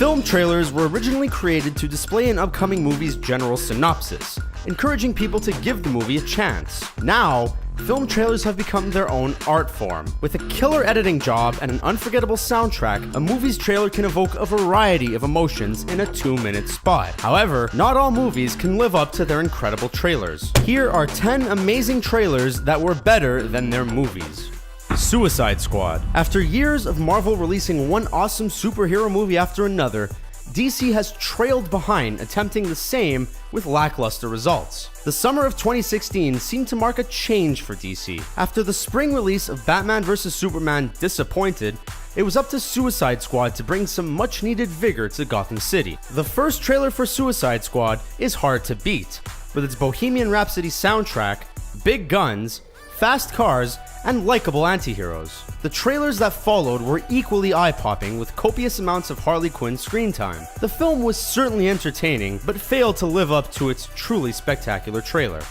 Film trailers were originally created to display an upcoming movie's general synopsis, encouraging people to give the movie a chance. Now, film trailers have become their own art form. With a killer editing job and an unforgettable soundtrack, a movie's trailer can evoke a variety of emotions in a 2-minute spot. However, not all movies can live up to their incredible trailers. Here are 10 amazing trailers that were better than their movies. Suicide Squad. After years of Marvel releasing one awesome superhero movie after another, DC has trailed behind, attempting the same with lackluster results. The summer of 2016 seemed to mark a change for DC. After the spring release of Batman vs Superman disappointed, it was up to Suicide Squad to bring some much needed vigor to Gotham City. The first trailer for Suicide Squad is hard to beat, with its Bohemian Rhapsody soundtrack, big guns, fast cars, and likable anti-heroes. The trailers that followed were equally eye-popping, with copious amounts of Harley Quinn screen time. The film was certainly entertaining, but failed to live up to its truly spectacular trailer.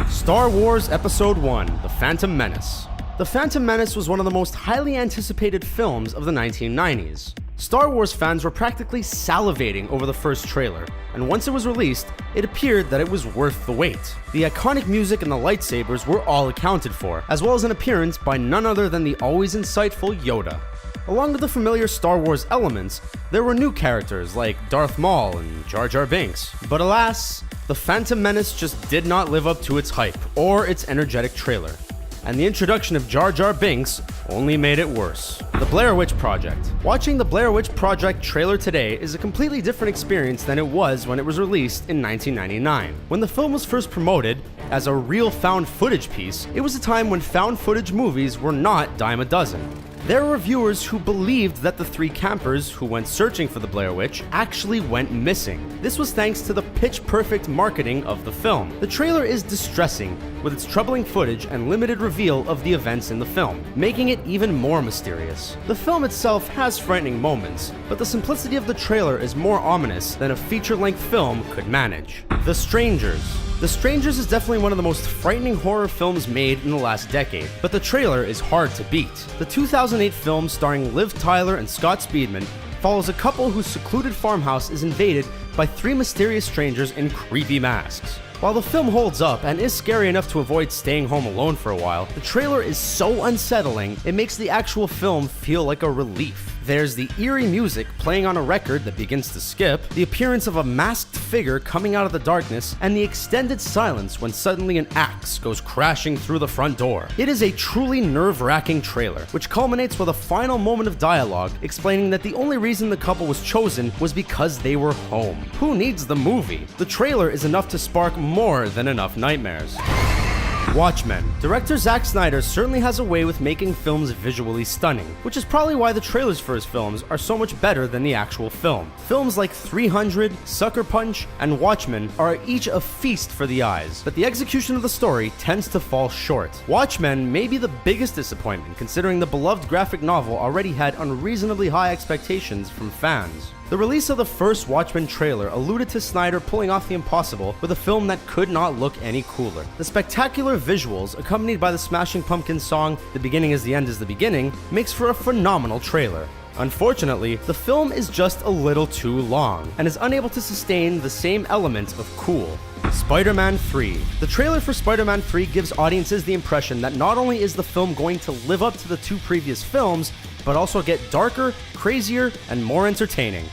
Star Wars Episode I: The Phantom Menace. The Phantom Menace was one of the most highly anticipated films of the 1990s. Star Wars fans were practically salivating over the first trailer, and once it was released, it appeared that it was worth the wait. The iconic music and the lightsabers were all accounted for, as well as an appearance by none other than the always insightful Yoda. Along with the familiar Star Wars elements, there were new characters like Darth Maul and Jar Jar Binks. But alas, The Phantom Menace just did not live up to its hype or its energetic trailer, and the introduction of Jar Jar Binks only made it worse. The Blair Witch Project. Watching the Blair Witch Project trailer today is a completely different experience than it was when it was released in 1999. When the film was first promoted as a real found footage piece, it was a time when found footage movies were not dime a dozen. There were viewers who believed that the 3 campers who went searching for the Blair Witch actually went missing. This was thanks to the pitch-perfect marketing of the film. The trailer is distressing, with its troubling footage and limited reveal of the events in the film, making it even more mysterious. The film itself has frightening moments, but the simplicity of the trailer is more ominous than a feature-length film could manage. The Strangers. The Strangers is definitely one of the most frightening horror films made in the last decade, but the trailer is hard to beat. The 2008 film starring Liv Tyler and Scott Speedman follows a couple whose secluded farmhouse is invaded by 3 mysterious strangers in creepy masks. While the film holds up and is scary enough to avoid staying home alone for a while, the trailer is so unsettling it makes the actual film feel like a relief. There's the eerie music playing on a record that begins to skip, the appearance of a masked figure coming out of the darkness, and the extended silence when suddenly an axe goes crashing through the front door. It is a truly nerve-wracking trailer, which culminates with a final moment of dialogue explaining that the only reason the couple was chosen was because they were home. Who needs the movie? The trailer is enough to spark more than enough nightmares. Watchmen. Director Zack Snyder certainly has a way with making films visually stunning, which is probably why the trailers for his films are so much better than the actual film. Films like 300, Sucker Punch, and Watchmen are each a feast for the eyes, but the execution of the story tends to fall short. Watchmen may be the biggest disappointment, considering the beloved graphic novel already had unreasonably high expectations from fans. The release of the first Watchmen trailer alluded to Snyder pulling off the impossible with a film that could not look any cooler. The spectacular visuals, accompanied by the Smashing Pumpkins song "The Beginning is the End is the Beginning," makes for a phenomenal trailer. Unfortunately, the film is just a little too long, and is unable to sustain the same element of cool. Spider-Man 3. The trailer for Spider-Man 3 gives audiences the impression that not only is the film going to live up to the 2 previous films, but also get darker, crazier, and more entertaining.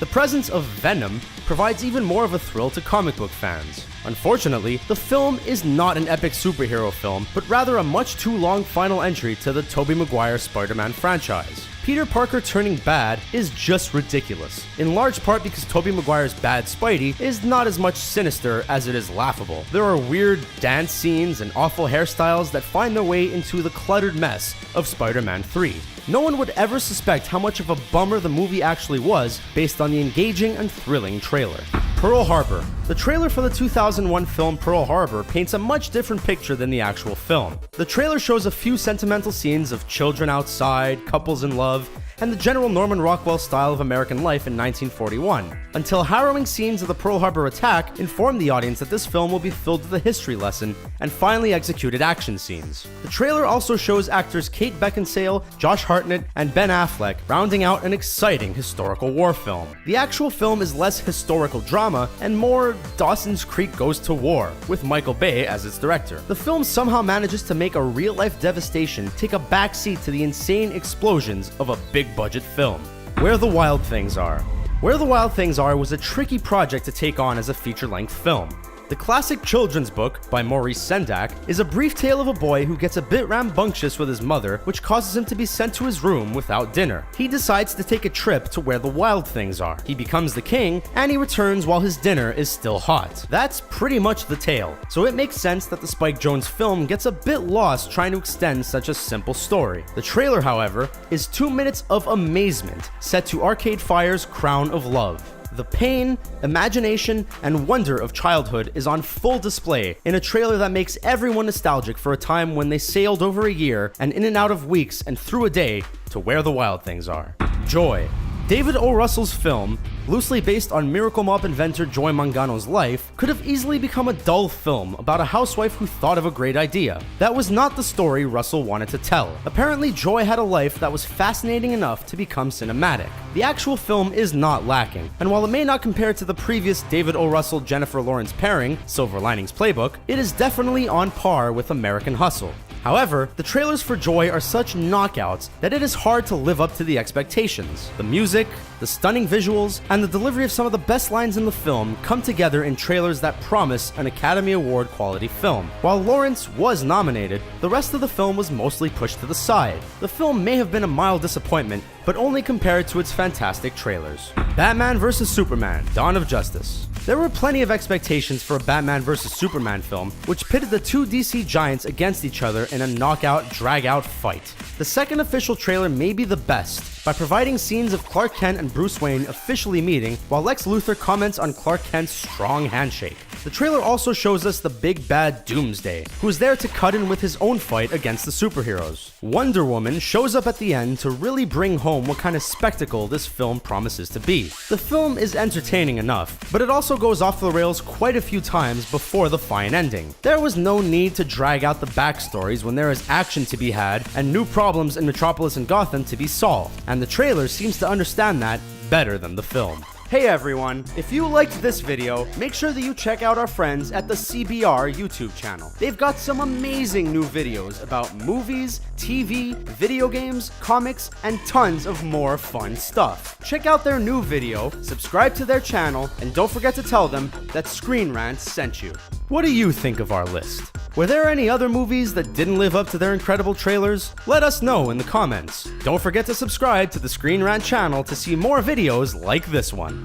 The presence of Venom provides even more of a thrill to comic book fans. Unfortunately, the film is not an epic superhero film, but rather a much too long final entry to the Tobey Maguire Spider-Man franchise. Peter Parker turning bad is just ridiculous, in large part because Tobey Maguire's bad Spidey is not as much sinister as it is laughable. There are weird dance scenes and awful hairstyles that find their way into the cluttered mess of Spider-Man 3. No one would ever suspect how much of a bummer the movie actually was based on the engaging and thrilling trailer. Pearl Harbor. The trailer for the 2001 film Pearl Harbor paints a much different picture than the actual film. The trailer shows a few sentimental scenes of children outside, couples in love, and the general Norman Rockwell style of American life in 1941, until harrowing scenes of the Pearl Harbor attack informed the audience that this film will be filled with a history lesson and finely executed action scenes. The trailer also shows actors Kate Beckinsale, Josh Hartnett, and Ben Affleck rounding out an exciting historical war film. The actual film is less historical drama and more Dawson's Creek Goes to War, with Michael Bay as its director. The film somehow manages to make a real-life devastation take a backseat to the insane explosions of a big-budget film. Where the Wild Things Are. Where the Wild Things Are was a tricky project to take on as a feature-length film. The classic children's book by Maurice Sendak is a brief tale of a boy who gets a bit rambunctious with his mother, which causes him to be sent to his room without dinner. He decides to take a trip to where the wild things are. He becomes the king, and he returns while his dinner is still hot. That's pretty much the tale, so it makes sense that the Spike Jonze film gets a bit lost trying to extend such a simple story. The trailer, however, is 2 minutes of amazement set to Arcade Fire's Crown of Love. The pain, imagination, and wonder of childhood is on full display in a trailer that makes everyone nostalgic for a time when they sailed over a year and in and out of weeks and through a day to where the wild things are. Joy. David O. Russell's film, loosely based on Miracle Mop inventor Joy Mangano's life, could have easily become a dull film about a housewife who thought of a great idea. That was not the story Russell wanted to tell. Apparently, Joy had a life that was fascinating enough to become cinematic. The actual film is not lacking, and while it may not compare to the previous David O. Russell-Jennifer Lawrence pairing, Silver Linings Playbook, it is definitely on par with American Hustle. However, the trailers for Joy are such knockouts that it is hard to live up to the expectations. The music, the stunning visuals, and the delivery of some of the best lines in the film come together in trailers that promise an Academy Award quality film. While Lawrence was nominated, the rest of the film was mostly pushed to the side. The film may have been a mild disappointment, but only compared to its fantastic trailers. Batman vs. Superman: Dawn of Justice. There were plenty of expectations for a Batman vs. Superman film, which pitted the two DC giants against each other in a knockout, drag-out fight. The second official trailer may be the best, by providing scenes of Clark Kent and Bruce Wayne officially meeting, while Lex Luthor comments on Clark Kent's strong handshake. The trailer also shows us the big bad Doomsday, who is there to cut in with his own fight against the superheroes. Wonder Woman shows up at the end to really bring home what kind of spectacle this film promises to be. The film is entertaining enough, but it also goes off the rails quite a few times before the fine ending. There was no need to drag out the backstories when there is action to be had and new problems in Metropolis and Gotham to be solved, and the trailer seems to understand that better than the film. Hey everyone, if you liked this video, make sure that you check out our friends at the CBR YouTube channel. They've got some amazing new videos about movies, TV, video games, comics, and tons of more fun stuff. Check out their new video, subscribe to their channel, and don't forget to tell them that Screen Rant sent you. What do you think of our list? Were there any other movies that didn't live up to their incredible trailers? Let us know in the comments. Don't forget to subscribe to the Screen Rant channel to see more videos like this one.